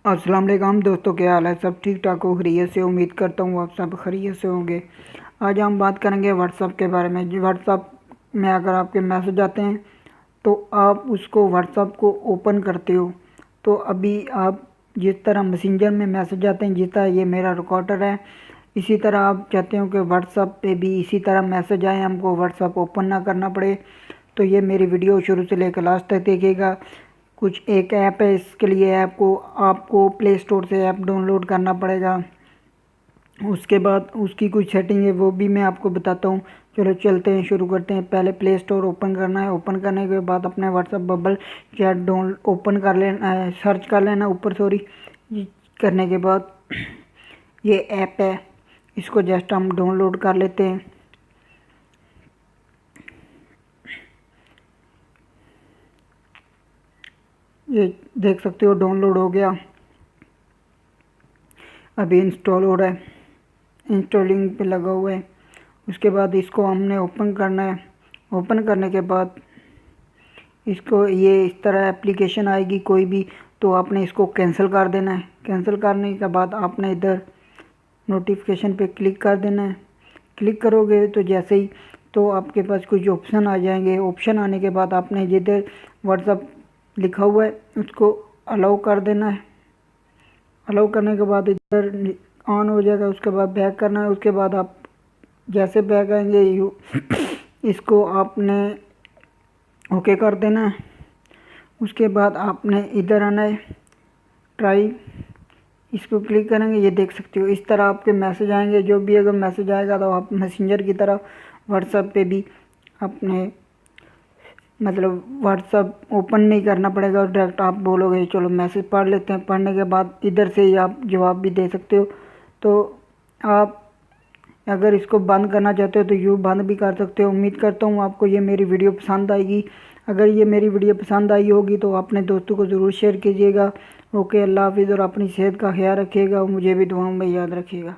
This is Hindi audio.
अस्सलाम वालेकुम दोस्तों, क्या हाल है? सब ठीक ठाक हो? खैरियत से? उम्मीद करता हूँ आप सब खैरियत से होंगे। आज हम बात करेंगे व्हाट्सअप के बारे में। जो व्हाट्सअप में अगर आपके मैसेज आते हैं तो आप उसको व्हाट्सअप को ओपन करते हो, तो अभी आप जिस तरह मैसेंजर में मैसेज आते हैं, जिस तरह ये मेरा रिकॉर्डर है, इसी तरह आप चाहते हो कि व्हाट्सअप पे भी इसी तरह मैसेज आए, हमको व्हाट्सअप ओपन ना करना पड़े। तो ये मेरी वीडियो शुरू से लेकर लास्ट तक देखिएगा। कुछ एक ऐप है, इसके लिए ऐप को आपको प्ले स्टोर से ऐप डाउनलोड करना पड़ेगा। उसके बाद उसकी कुछ सेटिंग है, वो भी मैं आपको बताता हूँ। चलो चलते हैं, शुरू करते हैं। पहले प्ले स्टोर ओपन करना है। ओपन करने के बाद अपने WhatsApp bubble chat down open कर लेना है, सर्च कर लेना ऊपर, सॉरी। करने के बाद ये ऐप है, इसको जस्ट हम डाउनलोड कर लेते हैं। ये देख सकते हो डाउनलोड हो गया, अभी इंस्टॉल हो रहा है, इंस्टॉलिंग पे लगा हुआ है। उसके बाद इसको हमने ओपन करना है। ओपन करने के बाद इसको ये इस तरह एप्लीकेशन आएगी कोई भी, तो आपने इसको कैंसिल कर देना है। कैंसिल करने के बाद आपने इधर नोटिफिकेशन पे क्लिक कर देना है। क्लिक करोगे तो जैसे ही तो आपके पास कुछ ऑप्शन आ जाएंगे। ऑप्शन आने के बाद आपने जिधर व्हाट्सअप लिखा हुआ है उसको अलाउ कर देना है। अलाउ करने के बाद इधर ऑन हो जाएगा। उसके बाद बैक करना है। उसके बाद आप जैसे बैक आएंगे इसको आपने ओके कर देना है। उसके बाद आपने इधर आना है, ट्राई, इसको क्लिक करेंगे। ये देख सकते हो इस तरह आपके मैसेज आएंगे। जो भी अगर मैसेज आएगा तो आप मैसेंजर की तरह व्हाट्सएप पे भी अपने मतलब व्हाट्सअप ओपन नहीं करना पड़ेगा, और डायरेक्ट आप बोलोगे चलो मैसेज पढ़ लेते हैं। पढ़ने के बाद इधर से ही आप जवाब भी दे सकते हो। तो आप अगर इसको बंद करना चाहते हो तो यूँ बंद भी कर सकते हो। उम्मीद करता हूँ आपको ये मेरी वीडियो पसंद आएगी। अगर ये मेरी वीडियो पसंद आई होगी तो अपने दोस्तों को ज़रूर शेयर कीजिएगा। ओके, अल्लाह हाफिज़, और अपनी सेहत का ख्याल रखिएगा और मुझे भी दुआओं में याद रखिएगा।